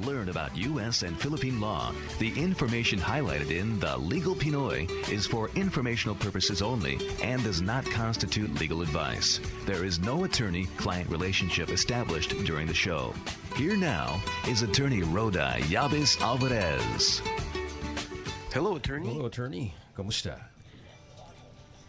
learn about U.S. and Philippine law, the information highlighted in The Legal Pinoy is for informational purposes only and does not constitute legal advice. There is no attorney-client relationship established during the show. Here now is Attorney Rhoda Yabes Alvarez. Hello, attorney. Hello, attorney. Kamusta?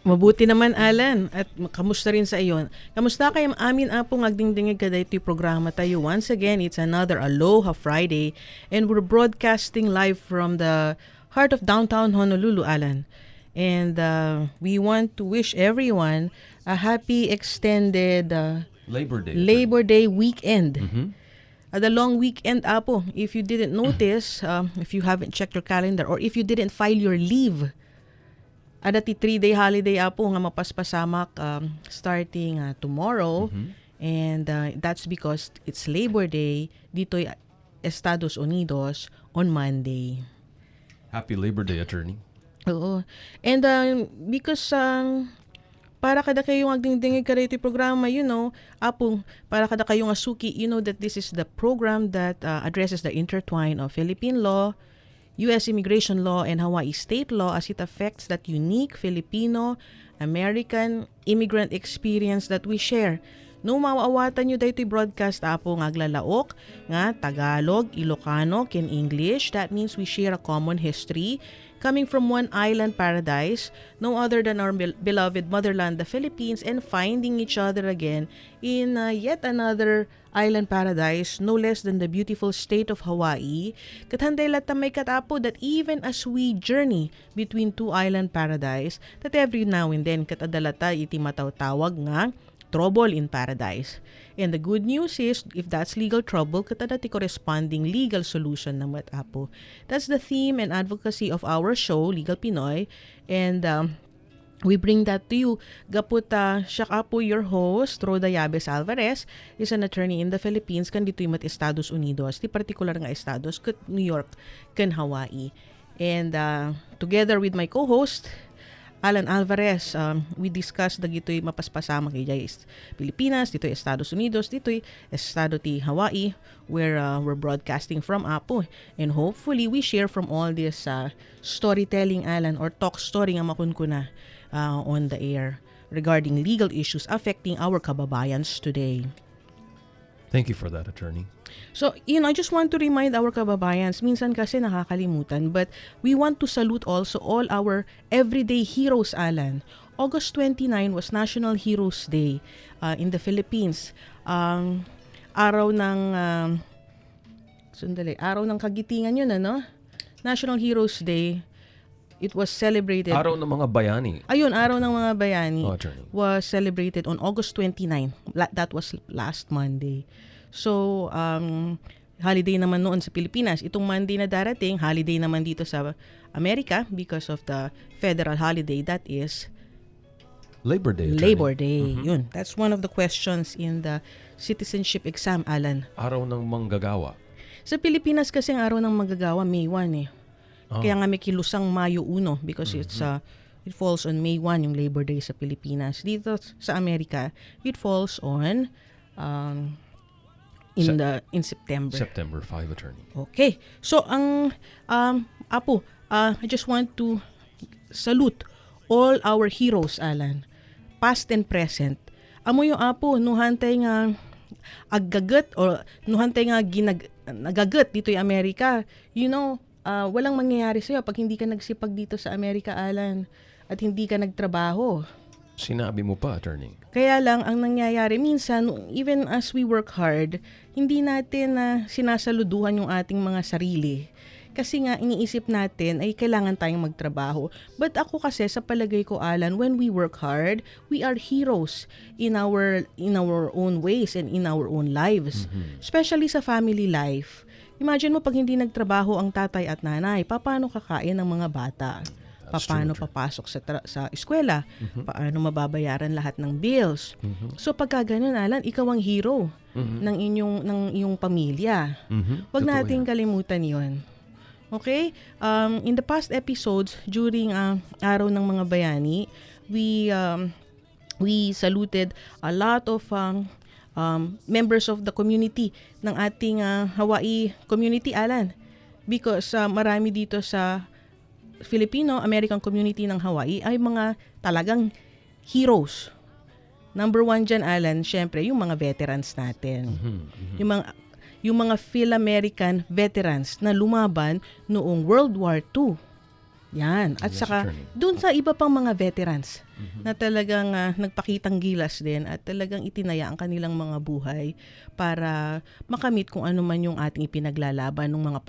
Mabuti naman, Alan. At kamusta rin sa iyo? Kamusta kayo amin apong agdingdingig kada ito'y programa tayo. Once again, it's another Aloha Friday and we're broadcasting live from the heart of downtown Honolulu, Alan. And we want to wish everyone a happy extended Labor Day weekend. The long weekend, Apo. If you didn't notice, if you haven't checked your calendar or if you didn't file your leave, adati 3-day holiday Apo nga mapaspasamak starting tomorrow. And that's because it's Labor Day dito Estados Unidos on Monday. Happy Labor Day, attorney. Oo. And because para kada kayong agdingdingig kada ito programa, Apong, para kada kayong asuki, you know that this is the program that addresses the intertwine of Philippine law, U.S. immigration law, and Hawaii state law as it affects that unique Filipino-American immigrant experience that we share. No mauawatan nyo dahito broadcast Apo aglalaok nga Tagalog, Ilocano, ken English. That means we share a common history coming from one island paradise, no other than our beloved motherland, the Philippines, and finding each other again in yet another island paradise, no less than the beautiful state of Hawaii. Kathanday latamay katapo that even as we journey between two island paradise, that every now and then katadalata iti matawtawag nga trouble in paradise. And the good news is, if that's legal trouble, katadati corresponding legal solution na matapo. That's the theme and advocacy of our show, Legal Pinoy. And we bring that to you. Gaputa siya po your host, Rhoda Yabes Alvarez, is an attorney in the Philippines, kan dito yung Estados Unidos, di particular nga Estados, kat New York, kan Hawaii. And together with my co-host, Alan Alvarez, we discussed dagito'y mapaspasama kay Jayes Pilipinas, dito'y Estados Unidos, dito'y Estado ti Hawaii, where we're broadcasting from Apo. And hopefully, we share from all this storytelling, Alan, or talk story nga makunkuna on the air regarding legal issues affecting our kababayans today. Thank you for that, attorney. So, I just want to remind our kababayans, minsan kasi nakakalimutan, but we want to salute also all our everyday heroes, Alan. August 29 was National Heroes Day in the Philippines. Araw ng kagitingan yun, ano? National Heroes Day. It was celebrated. Araw ng mga bayani. Ayun, Araw ng mga bayani was celebrated on August 29. That was last Monday. So, holiday naman noon sa Pilipinas. Itong Monday na darating, holiday naman dito sa Amerika because of the federal holiday. That is Labor Day, attorney. Labor Day. Yun. That's one of the questions in the citizenship exam, Alan. Araw ng manggagawa. Sa Pilipinas kasi ang araw ng manggagawa, May 1 eh. Kaya nga may kilusang Mayo 1 because it falls on May 1 yung Labor Day sa Pilipinas. Dito sa Amerika, it falls on in September. September 5, attorney. Okay. So Apo, I just want to salute all our heroes, Alan. Past and present. Amo yung Apo, nuhantay nga aggagat or nuhantay nga nagagat dito yung Amerika. Walang mangyayari sa'yo pag hindi ka nagsipag dito sa Amerika, Alan, at hindi ka nagtrabaho. Sinabi mo pa, attorney. Kaya lang, ang nangyayari, minsan, even as we work hard, hindi natin sinasaluduhan yung ating mga sarili. Kasi nga, iniisip natin ay kailangan tayong magtrabaho. But ako kasi, sa palagay ko, Alan, when we work hard, we are heroes in our own ways and in our own lives. Especially sa family life. Imagine mo pag hindi nagtrabaho ang tatay at nanay, paano kakain ng mga bata? Paano papasok sa eskwela? Paano mababayaran lahat ng bills? So pagka ganun, Alan, ikaw ang hero ng iyong pamilya. Huwag nating kalimutan 'yon. Okay? In the past episodes during Araw ng Mga Bayani, we saluted a lot of members of the community ng ating Hawaii community, Alan. Because marami dito sa Filipino-American community ng Hawaii ay mga talagang heroes. Number one dyan, Alan, syempre, yung mga veterans natin. Yung mga Phil-American veterans na lumaban noong World War II. Yan. At Yes, saka, attorney. dun sa iba pang mga veterans na talagang nagpakitang gilas din at talagang itinaya ang kanilang mga buhay para makamit kung ano man yung ating ipinaglalaban nung mga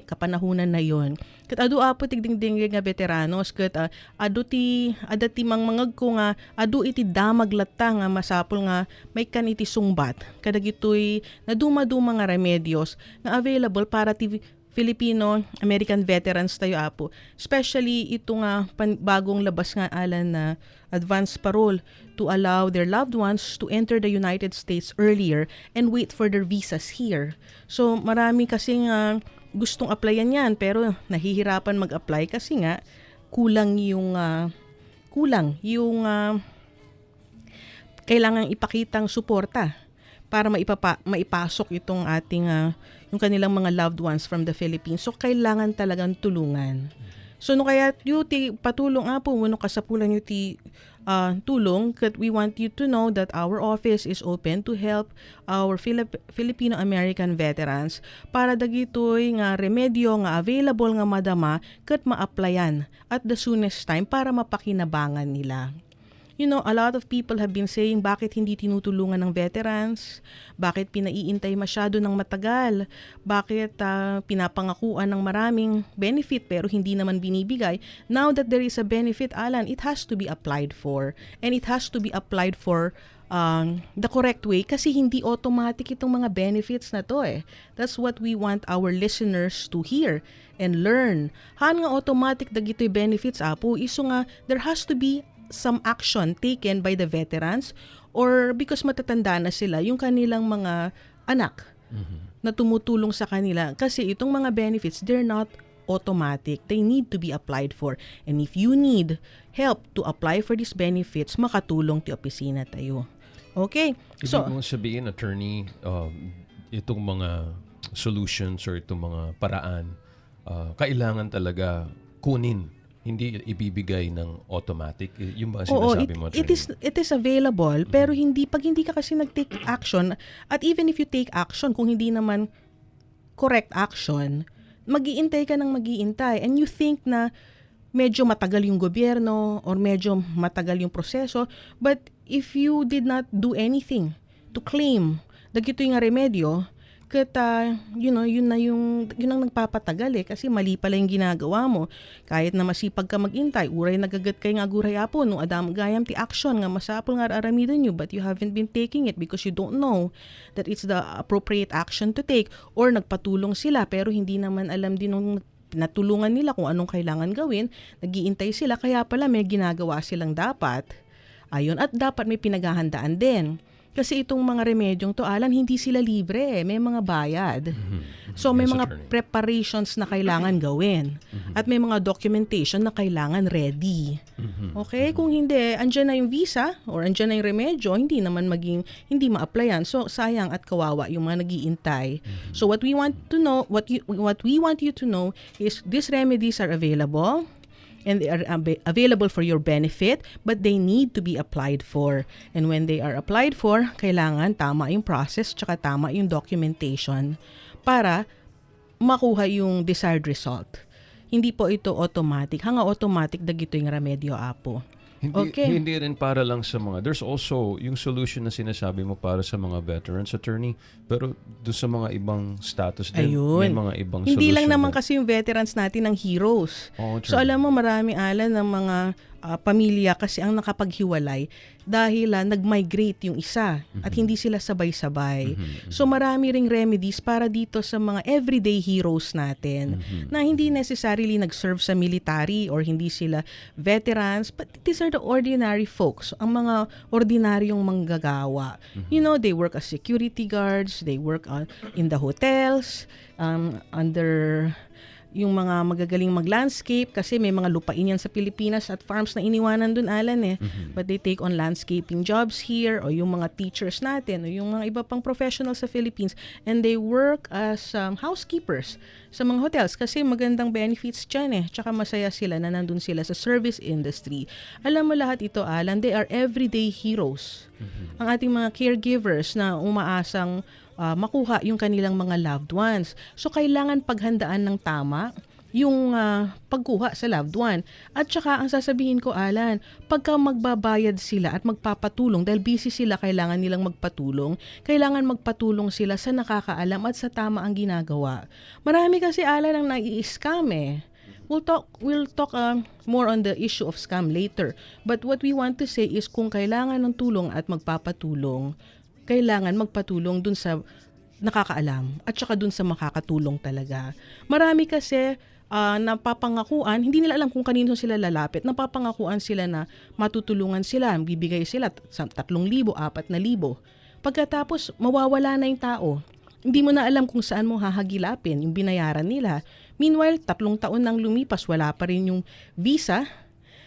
kapanahunan na yon. Kat adu apo tigdingding nga veteranos kat adati mang mangag ko nga adu iti damaglatta nga masapol nga may kaniti sungbat kadagitoy na duma-duma nga remedios nga available para Filipino-American veterans tayo apo. Especially ito nga bagong labas nga, Alan, na advance parole to allow their loved ones to enter the United States earlier and wait for their visas here. So marami kasing gustong applyan yan pero nahihirapan mag-apply kasi nga kulang yung kailangang ipakitang suporta para maipasok itong ating yung kanilang mga loved ones from the Philippines. So, kailangan talagang tulungan. So, no kaya ti patulong po, no kasapulan yung tulong, that we want you to know that our office is open to help our Filipino-American veterans para dagitoy nga remedyo nga available nga madama kat ma-applyan at the soonest time para mapakinabangan nila. You know, a lot of people have been saying bakit hindi tinutulungan ng veterans, bakit pinaiintay masyado ng matagal, bakit pinapangakuan ng maraming benefit pero hindi naman binibigay. Now that there is a benefit, Alan, it has to be applied for. And it has to be applied for the correct way kasi hindi automatic itong mga benefits na to eh. That's what we want our listeners to hear and learn. Han nga automatic dagitoy benefits apo, iso nga there has to be some action taken by the veterans or because matatanda na sila yung kanilang mga anak na tumutulong sa kanila kasi itong mga benefits they're not automatic, they need to be applied for, and if you need help to apply for these benefits makatulong ti opisina tayo. Okay, so Ibig mong sabihin, attorney, itong mga solutions or itong mga paraan kailangan talaga kunin, hindi ibibigay ng automatic. Yung ba sinasabi mo, attorney? it is available pero pag hindi ka kasi nag-take action at even if you take action kung hindi naman correct action, mag-iintay ka ng mag-iintay and you think na medyo matagal yung gobyerno or medyo matagal yung proseso, but if you did not do anything to claim dagito yung remedyo, yun ang nagpapatagal kasi mali pala yung ginagawa mo. Kahit na masipag ka mag-intay, uray nagagat kay nga guray apo, no adam gayam ti action nga masapol nga aramidin nyo, but you haven't been taking it because you don't know that it's the appropriate action to take, or nagpatulong sila pero hindi naman alam din nung natulungan nila kung anong kailangan gawin, nag-iintay sila, kaya pala may ginagawa silang dapat. Ayun, at dapat may pinaghahandaan din. Kasi itong mga remedyong to, Alan, hindi sila libre. May mga bayad. So, may Yes, mga attorney. preparations na kailangan gawin. At may mga documentation na kailangan ready. Okay? Kung hindi, andyan na yung visa or andyan na yung remedyo, hindi naman hindi ma-applyan. So, sayang at kawawa yung mga nag-iintay. So, what we want we want you to know is these remedies are available. And they are available for your benefit, but they need to be applied for. And when they are applied for, kailangan tama yung process tsaka tama yung documentation para makuha yung desired result. Hindi po ito automatic. Hanga automatic dagito yung remedyo apo. Hindi rin para lang sa mga, there's also yung solution na sinasabi mo para sa mga veterans, attorney, pero doon sa mga ibang status din, Ayun. may mga ibang Hindi solution lang naman din. kasi yung veterans natin ng heroes. Oo, So true. alam mo marami, Alan, ng mga pamilya kasi ang nakapaghiwalay dahil nag-migrate yung isa at hindi sila sabay-sabay. So marami ring remedies para dito sa mga everyday heroes natin na hindi necessarily nag-serve sa military or hindi sila veterans, but these are the ordinary folks, ang mga ordinaryong manggagawa. You know, they work as security guards, they work in the hotels, under yung mga magagaling mag-landscape kasi may mga lupain yan sa Pilipinas at farms na iniwanan dun, Alan eh. But they take on landscaping jobs here, o yung mga teachers natin o yung mga iba pang professionals sa Philippines, and they work as housekeepers sa mga hotels kasi magandang benefits dyan eh. Tsaka masaya sila na nandun sila sa service industry. Alam mo lahat ito, Alan, they are everyday heroes. Ang ating mga caregivers na umaasang makuha yung kanilang mga loved ones. So, kailangan paghandaan ng tama yung pagkuha sa loved one. At saka, ang sasabihin ko, Alan, pagka magbabayad sila at magpapatulong, dahil busy sila, kailangan nilang magpatulong, kailangan magpatulong sila sa nakakaalam at sa tama ang ginagawa. Marami kasi, Alan, ang nai-scam eh. We'll talk more on the issue of scam later. But what we want to say is kung kailangan ng tulong at magpapatulong, kailangan magpatulong dun sa nakakaalam at saka dun sa makakatulong talaga. Marami kasi napapangakuan, hindi nila alam kung kanino sila lalapit, napapangakuan sila na matutulungan sila, bibigay sila 3,000, 4,000. Pagkatapos, mawawala na yung tao. Hindi mo na alam kung saan mo hahagilapin yung binayaran nila. Meanwhile, 3 taon nang lumipas, wala pa rin yung visa.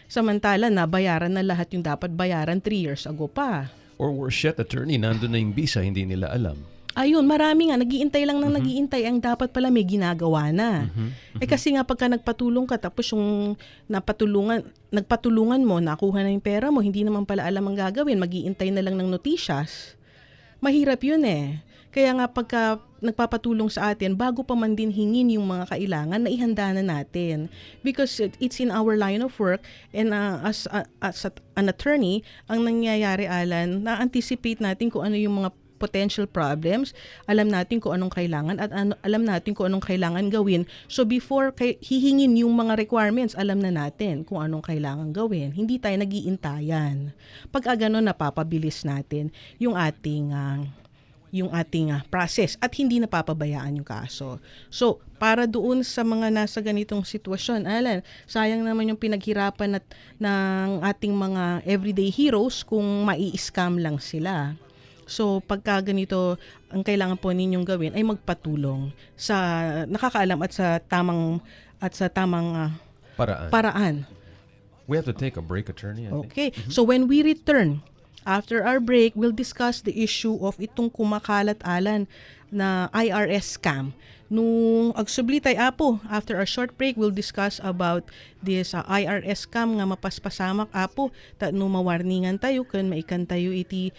Samantala, nabayaran na lahat yung dapat bayaran 3 years ago pa. Or worse yet, attorney, nandun na yung visa, hindi nila alam. Ayun, marami nga, nagiintay lang ng nagiintay, ang dapat pala may ginagawa na. Eh kasi nga pagka nagpatulong ka, tapos yung nagpatulungan mo, nakuha na yung pera mo, hindi naman pala alam ang gagawin, magiintay na lang ng notisyas. Mahirap yun eh. Kaya nga pagka nagpapatulong sa atin, bago pa man din hingin yung mga kailangan, naihanda na natin. Because it's in our line of work, and as an attorney, ang nangyayari, Alan, na-anticipate natin kung ano yung mga potential problems, alam natin kung anong kailangan at alam natin kung anong kailangan gawin. So before hihingin yung mga requirements, alam na natin kung anong kailangan gawin. Hindi tayo nag-iintayan. Pag gano'n, napapabilis natin yung ating process at hindi napapabayaan yung kaso. So, para doon sa mga nasa ganitong sitwasyon, Alan, sayang naman yung pinaghirapan ng ating mga everyday heroes kung mai-scam lang sila. So, pagka ganito, ang kailangan po ninyong gawin ay magpatulong sa nakakaalam at sa tamang paraan. We have to take a break, attorney. Okay. So, when we return, after our break, we'll discuss the issue of itong kumakalat, Alan, na IRS scam. Nung agsublitay apo, after our short break, we'll discuss about this IRS scam nga mapaspasamak apo, no mawarningan tayo, kan maikan tayo iti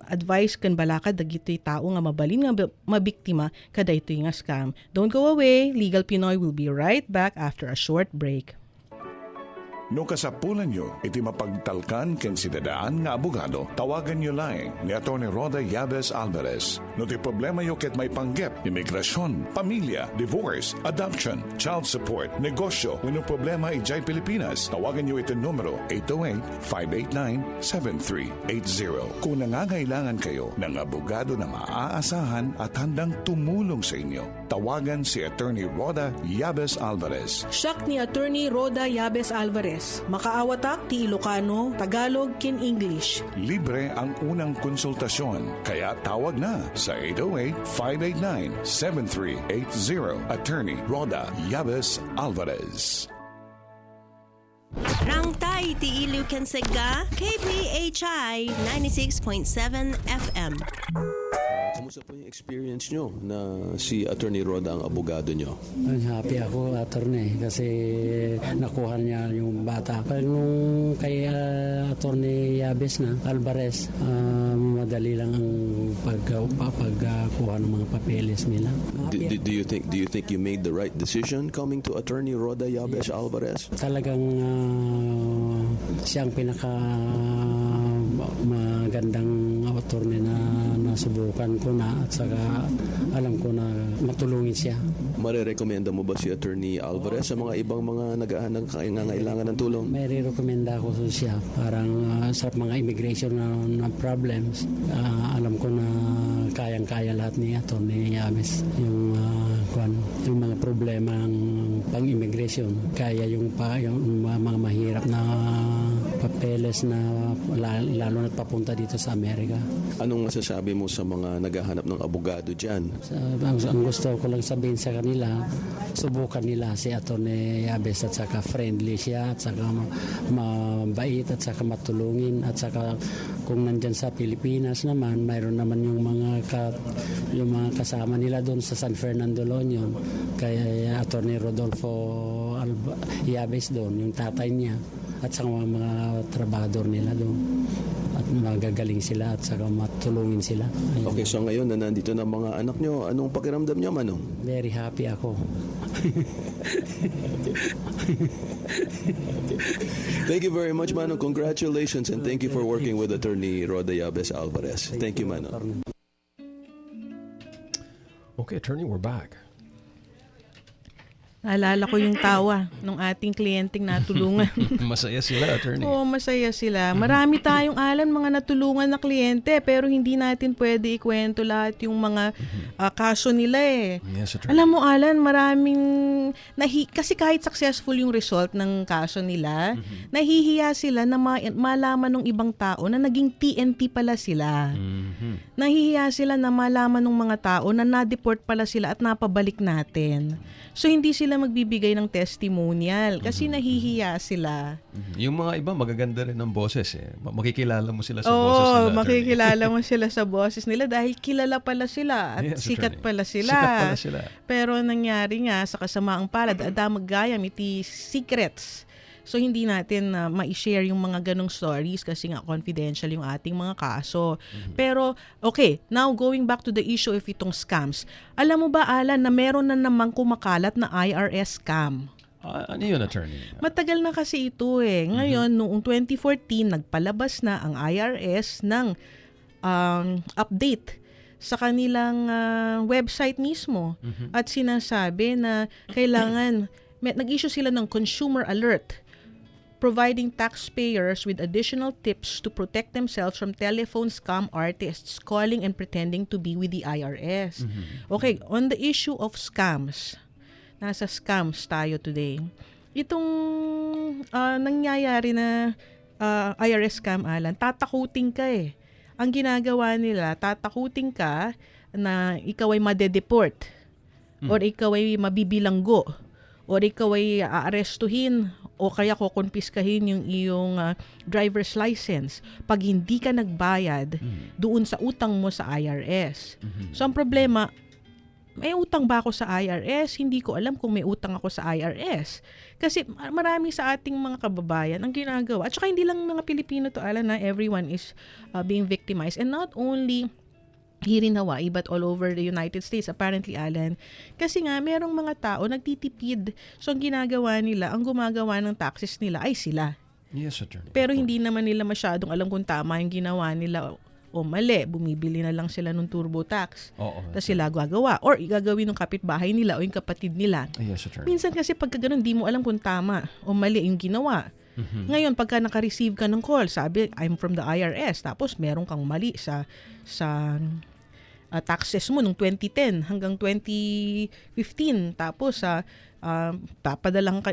advice kan balakad dagitoy tao nga mabalin nga mabiktima kada itoy nga scam. Don't go away. Legal Pinoy will be right back after a short break. No kasapulan nyo, iti mapagtalkan ken sidadaan nga abogado, tawagan nyo lang ni Atty. Roda Yabes Alvarez. No ti problema yo ket may panggep, imigrasyon, pamilya, divorce, adoption, child support, negosyo, wenno problema ijay Pilipinas, tawagan nyo iti numero 808-589-7380. Kung nangangailangan kayo ng abogado na maaasahan at handang tumulong sa inyo, tawagan si Atty. Roda Yabes Alvarez. Siak ni Atty. Roda Yabes Alvarez. Makaawatak ti Ilocano, Tagalog, ken English. Libre ang unang konsultasyon, kaya tawag na sa 808-589-7380. Attorney Roda Yabes Alvarez. Rangtay ti Iliw ken Sega, KPHI 96.7 FM. Kamusta po yung experience nyo na si Atty. Roda ang abogado nyo? Happy ako, attorney, kasi nakuha niya yung bata. Pero nung kay Atty. Yabes na, Alvarez, madali lang ang pagkuha ng mga papeles nila. Do you think you made the right decision coming to Atty. Roda Yabes Alvarez? Talagang siyang pinaka magandang attorney na nasubukan ko na at saka alam ko na matulungin siya. Marerekomenda mo ba si Atty. Alvarez sa mga ibang mga nangangailangan ng tulong? May re-recommenda ko sa siya. Parang sa mga immigration na problems, alam ko na kayang-kaya lahat ni Atty. Yabes yung mga problema ng pang-immigration. Kaya yung mga mahirap na papeles na lalo na papunta dito sa Amerika. Anong masasabi mo sa mga naghahanap ng abogado dyan? Ang gusto ko lang sabihin sa kanila, subukan nila si Atty. Yabes at saka friendly siya at saka mabait at saka matulungin at saka kung nandyan sa Pilipinas naman, mayroon naman yung mga kasama nila doon sa San Fernando Loñon kay Atty. Rodolfo Yabes doon, yung tatay niya at saka mga trabador nila doon at magagaling sila at saka matulungin sila. Ayun. Okay, so ngayon na nandito na mga anak nyo, anong pakiramdam nyo, Manong? Very happy ako. Thank you very much, Manong. Congratulations and thank you for working with Attorney Roda Yabes Alvarez. Thank you, Manong. Okay, attorney, we're back. Naalala ko yung tawa ng ating kliyenteng natulungan. Masaya sila, attorney. Oo, masaya sila. Marami tayong mga natulungan na kliyente pero hindi natin pwede ikwento lahat yung mga kaso nila eh. Yes, attorney. Alam mo, Alan, maraming kasi kahit successful yung result ng kaso nila, nahihiya sila na malaman ng ibang tao na naging PNP pala sila. Nahihiya sila na malaman ng mga tao na na-deport pala sila at napabalik natin. So hindi sila magbibigay ng testimonial kasi nahihiya sila. Yung mga iba magaganda rin ng boses eh. Makikilala mo sila sa Oo, boses nila. Attorney. makikilala mo sila sa boses nila dahil kilala pala sila at Yes, sikat attorney. pala sila. Sikat pala sila. Pero nangyari nga sa kasamaang palad, adamagayam iti secrets. So hindi natin ma-share yung mga ganong stories kasi nga confidential yung ating mga kaso. Pero okay, now going back to the issue of itong scams. Alam mo ba, Alan, na meron na namang kumakalat na IRS scam? Ano yun, attorney? Matagal na kasi ito eh. Ngayon, noong 2014, nagpalabas na ang IRS ng update sa kanilang website mismo. At sinasabi na kailangan, nag-issue sila ng consumer alert providing taxpayers with additional tips to protect themselves from telephone scam artists calling and pretending to be with the IRS. Okay, on the issue of scams, nasa scams tayo today. Itong nangyayari na IRS scam, Alan, tatakutin ka eh. Ang ginagawa nila, tatakutin ka na ikaw ay madedeport or ikaw ay mabibilanggo or ikaw ay aarestuhin o kaya kukumpiskahin yung iyong driver's license pag hindi ka nagbayad doon sa utang mo sa IRS. So ang problema, may utang ba ako sa IRS? Hindi ko alam kung may utang ako sa IRS. Kasi marami sa ating mga kababayan ang ginagawa. At saka hindi lang mga Pilipino to, Alan, na everyone is being victimized. And not only here in Hawaii but all over the United States apparently, Alan. Kasi nga merong mga tao nagtitipid. So ang ginagawa nila, ang gumagawa ng taxes nila ay sila. Yes, attorney. Pero hindi naman nila masyadong alam kung tama yung ginawa nila o mali. Bumibili na lang sila ng TurboTax. Tapos sila gagawa. Or igagawin ng kapitbahay nila o yung kapatid nila. Yes, attorney. Minsan kasi pagka ganun, di mo alam kung tama o mali yung ginawa. Ngayon, pagka naka-receive ka ng call, sabi, I'm from the IRS. Tapos meron kang mali sa taxes mo nung 2010 hanggang 2015. Tapos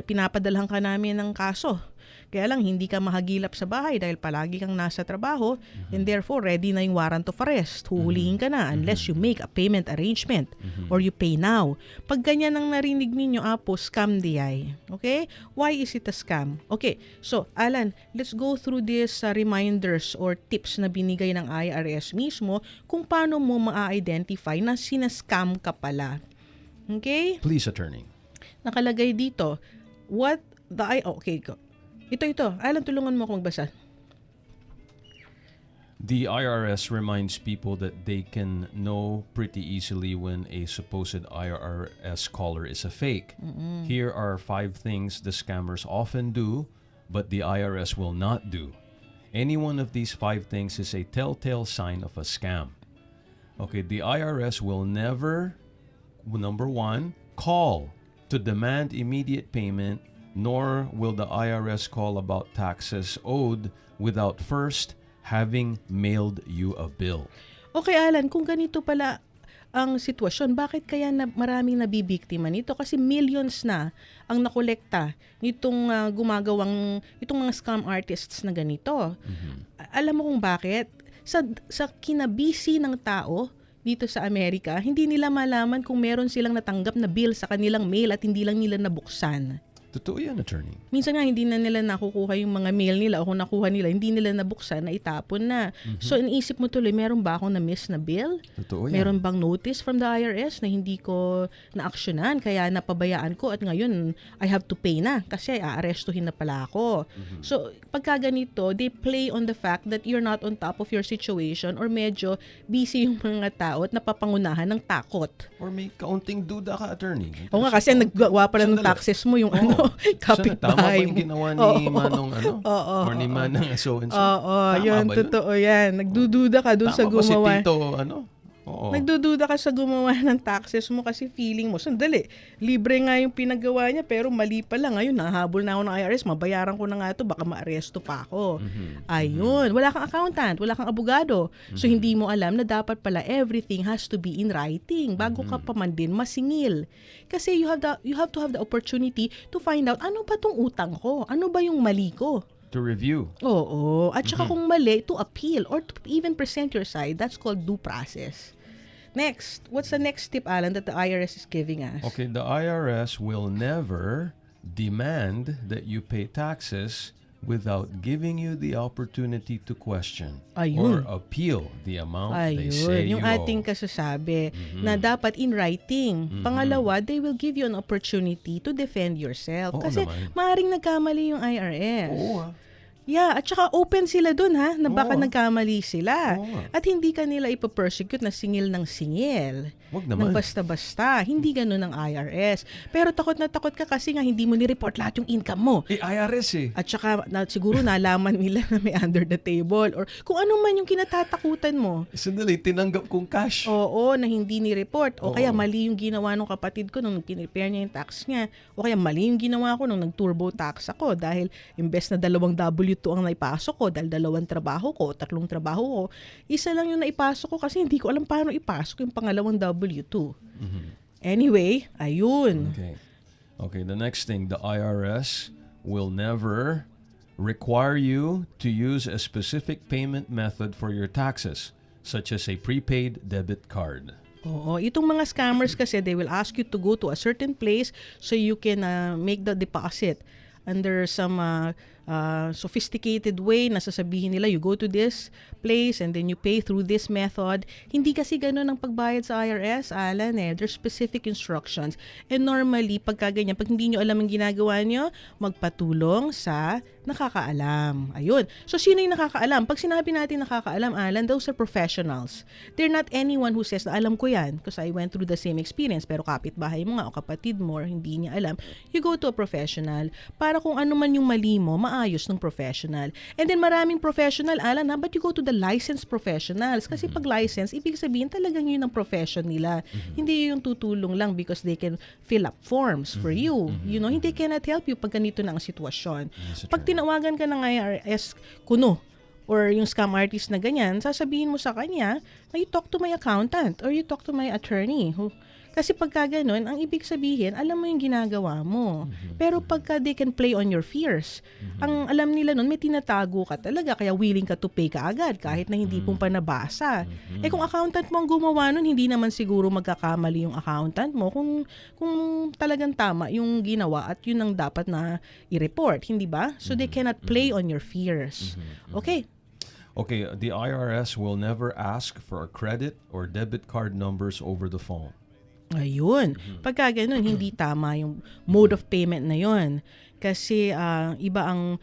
pinapadalhan ka namin ng kaso. Kaya lang hindi ka mahagilap sa bahay dahil palagi kang nasa trabaho and therefore ready na yung warrant of arrest. Huhulihin ka na unless you make a payment arrangement or you pay now. Pag ganyan ang narinig ninyo, scam DI. Okay? Why is it a scam? Okay, so Alan, let's go through these reminders or tips na binigay ng IRS mismo kung paano mo ma-identify na sinascam ka pala. Okay? Please, attorney. Nakalagay dito, okay, go. Ito. Alan, tulungan mo akong magbasa. The IRS reminds people that they can know pretty easily when a supposed IRS caller is a fake. Here are 5 things the scammers often do, but the IRS will not do. Any one of these 5 things is a telltale sign of a scam. Okay, the IRS will never, number 1, call to demand immediate payment, nor will the IRS call about taxes owed without first having mailed you a bill. Okay, Alan, kung ganito pala ang sitwasyon. Bakit kaya maraming nabibiktima nito? Kasi millions na ang nakolekta nitong itong mga scam artists na ganito. Alam mo kung bakit? Sa kinabisi ng tao dito sa Amerika, hindi nila malaman kung meron silang natanggap na bill sa kanilang mail at hindi lang nila nabuksan. Totoo yan, attorney. Minsan nga hindi na nila nakukuha yung mga mail nila o kung nakuha nila, hindi nila nabuksan, na itapon na. So iniisip mo tuloy, meron ba akong na-miss na bill? Totoo yan. Meron bang notice from the IRS na hindi ko na-aksyonan kaya napabayaan ko at ngayon I have to pay na kasi aarestuhin na pala ako. So pagka ganito, they play on the fact that you're not on top of your situation or medyo busy yung mga tao at napapangunahan ng takot. Or may kaunting duda ka, attorney. O nga kasi naggawa pa ng Sandali. taxes mo yung Tama ba kapitbahay yung mo. ginawa ni Manong or ni Manang so-and-so? Oo, Tama yun, ba totoo yan. Nagdududa ka dun sa Tama ba si gumawa. Tito, Oo. Nagdududa ka sa gumawa ng taxes mo kasi feeling mo, sandali, libre nga yung pinagawa niya pero mali pala. Ngayon, nahabol na ako ng IRS, mabayaran ko na nga ito, baka maaresto pa ako. Ayun, wala kang accountant, wala kang abogado. So, hindi mo alam na dapat pala everything has to be in writing bago ka pa man din masingil. Kasi you have to have the opportunity to find out, ano ba tong utang ko? Ano ba yung mali ko? To review. Oo. At saka kung mali, to appeal or to even present your side. That's called due process. Next, what's the next tip, Alan, that the IRS is giving us? Okay, the IRS will never demand that you pay taxes without giving you the opportunity to question Ayun. or appeal the amount they say Ayun, yung you ating owe. kasasabi na dapat in writing. Pangalawa, they will give you an opportunity to defend yourself. Oo Kasi naman. maaaring nagkamali yung IRS. Oo. Yeah, at saka open sila dun na baka Oo. nagkamali sila. Oo. At hindi ka nila ipapersecute na singil ng singil. Wag Ng naman. basta-basta. Hindi ganun ang IRS. Pero takot na takot ka kasi nga hindi mo ni-report lahat yung income mo. IRS eh. At saka siguro nalaman nila na may under the table or kung ano man yung kinatatakutan mo. Sandali, tinanggap kong cash. Oo, na hindi ni-report. O Oo. kaya mali yung ginawa ng kapatid ko nung pinrepare niya yung tax niya. O kaya mali yung ginawa ko nung nag-turbo tax ako dahil imbes na 2 W2 ang naipasok ko dahil 2 trabaho ko, 3 trabaho ko, isa lang yung naipasok ko kasi hindi ko alam paano ipasok yung pangalawang W2. Anyway, ayun. Okay, the next thing, the IRS will never require you to use a specific payment method for your taxes, such as a prepaid debit card. Oo, itong mga scammers kasi, they will ask you to go to a certain place so you can make the deposit under some sophisticated way na sasabihin nila, you go to this place and then you pay through this method. Hindi kasi ganun ang pagbayad sa IRS, Alan eh. There's specific instructions. And normally, pagka ganyan, pag hindi nyo alam ang ginagawa nyo, magpatulong sa nakakaalam. Ayun. So, sino yung nakakaalam? Pag sinabi natin nakakaalam, Alan, those are professionals. They're not anyone who says na alam ko yan because I went through the same experience pero kapitbahay mo nga o kapatid mo or hindi niya alam. You go to a professional para kung ano man yung mali mo, maayos ng professional. And then maraming professional, Alan, but you go to the licensed professionals kasi pag license, ibig sabihin talagang yun ang profession nila. Hindi yung tutulong lang because they can fill up forms for you. You know, hindi cannot help you pag ganito na ang sitwasyon. Pag tinawagan ka ng IRS kuno or yung scam artist na ganyan, sasabihin mo sa kanya na you talk to my accountant or you talk to my attorney. Kasi pagka ganun, ang ibig sabihin, alam mo yung ginagawa mo. Pero pagka they can play on your fears, ang alam nila nun, may tinatago ka talaga, kaya willing ka to pay ka agad kahit na hindi mo pa nabasa. Eh kung accountant mo ang gumawa nun, hindi naman siguro magkakamali yung accountant mo kung talagang tama yung ginawa at yun ang dapat na i-report, hindi ba? So they cannot play on your fears. Okay. Okay, the IRS will never ask for a credit or debit card numbers over the phone. Ayun. Pagka ganun, hindi tama yung mode of payment na yun. Kasi iba ang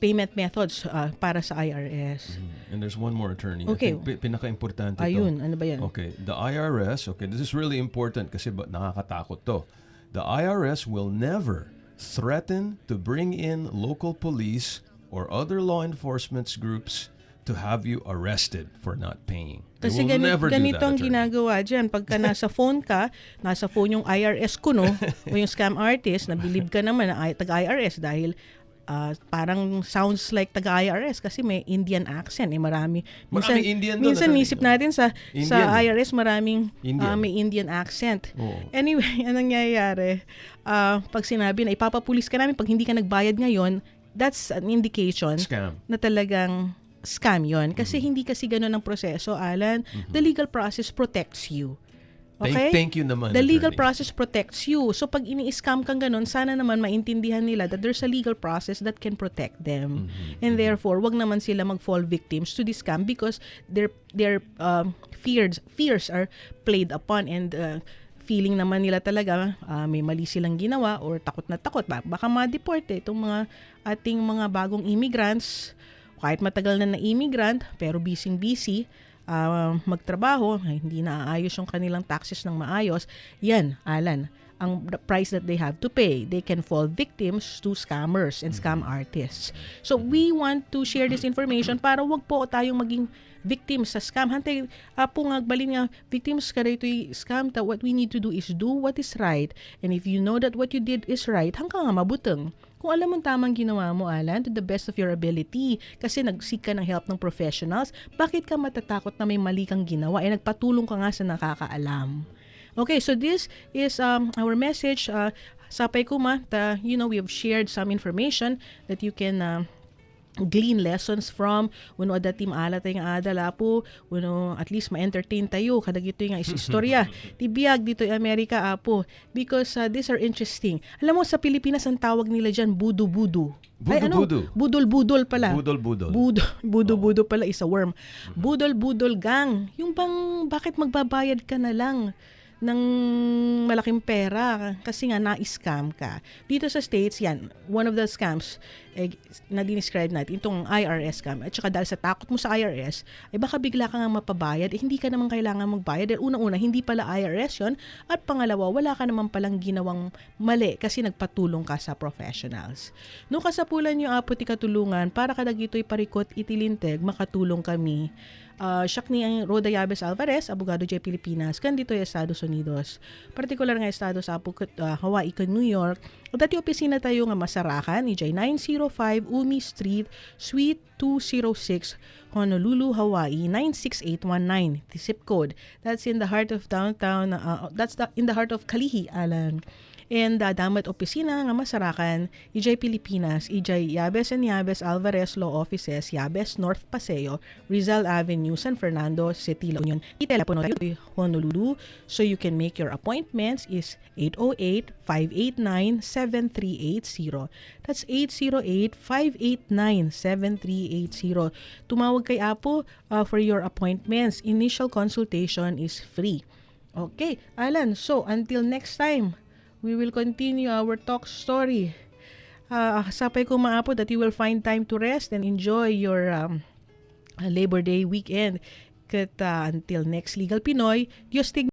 payment methods para sa IRS. And there's one more, attorney. Okay. I think pinaka-importante ito. Ayun, ano ba yan? Okay, the IRS, this is really important kasi nakakatakot to. The IRS will never threaten to bring in local police or other law enforcement groups to have you arrested for not paying. They Kasi will never do ganito that, ang attorney. ginagawa dyan. Pagka nasa phone ka, nasa phone yung IRS kuno o yung scam artist, nabilib ka naman na taga-IRS dahil parang sounds like taga-IRS kasi may Indian accent. Maraming Indian doon, minsan attorney. isip natin sa Indian. IRS maraming Indian. may Indian accent. Oo. Anyway, anong nangyayari? Pag sinabi na ipapapulis ka namin pag hindi ka nagbayad ngayon, that's an indication Scam. na talagang scam yon. Kasi hindi kasi ganun ang proseso, Alan. The legal process protects you. Okay? Thank you naman, The legal attorney. process protects you. So pag ini-scam kang ganun, sana naman maintindihan nila that there's a legal process that can protect them. And therefore, wag naman sila mag-fall victims to this scam because their fears are played upon and feeling naman nila talaga may mali silang ginawa or takot na takot. Baka ma-deport itong mga ating mga bagong immigrants. Kahit matagal na immigrant pero busy magtrabaho, hindi naaayos yung kanilang taxes ng maayos, yan, Alan, ang price that they have to pay. They can fall victims to scammers and scam artists. So we want to share this information para wag po tayong maging victims sa scam. Hantay, po nga, balin nga, victims ka rito scam, what we need to do is do what is right. And if you know that what you did is right, hanggang nga mabutang. Kung alam mo tamang ginawa mo, Alan, to the best of your ability, kasi nag-seek ka ng help ng professionals, bakit ka matatakot na may mali kang ginawa? Nagpatulong ka nga sa nakakaalam. Okay, so this is our message. Sapay ko we have shared some information that you can glean lessons from dati maala tayo nga adala po at least ma-entertain tayo kadag ito nga istorya tibiyag dito yung Amerika apo because these are interesting. Alam mo sa Pilipinas ang tawag nila dyan budu-budu. Budol-budol pala. Budol pala is a worm. Budol-budol gang. Yung bang bakit magbabayad ka na lang ng malaking pera kasi nga na-scam ka. Dito sa States, yan, one of the scams na dinescribe natin, itong IRS scam. At saka dahil sa takot mo sa IRS, ay baka bigla ka nga mapabayad, hindi ka naman kailangan magbayad. Dahil unang-una, hindi pala IRS yon. At pangalawa, wala ka naman palang ginawang mali kasi nagpatulong ka sa professionals. No kasapulan nyo apo ti katulungan, para kadag ito'y parikot itilinteg, makatulong kami. Siya ni Roda Yabes Alvarez, abogado dyan Pilipinas, kan dito yung Estados Unidos. Partikular nga Estados Hawaii, New York. O dati opisina tayo nga Masarakan, ijay 905 Umi Street, Suite 206, Honolulu, Hawaii, 96819, the zip code. That's in the heart of downtown, in the heart of Kalihi, Alan. And damat opisina nga Masarakan, ijay Pilipinas, ijay Yabes and Yabes Alvarez Law Offices, Yabes North Paseo, Rizal Avenue, San Fernando City, La Union. Itelepono tayo Honolulu, so you can make your appointments is 808-589-7380. That's 808-589-7380. Tumawag kay Apo for your appointments. Initial consultation is free. Okay, Alan, so until next time, we will continue our talk story. Sapay ko maapo that you will find time to rest and enjoy your Labor Day weekend. Until next Legal Pinoy, Diyos tig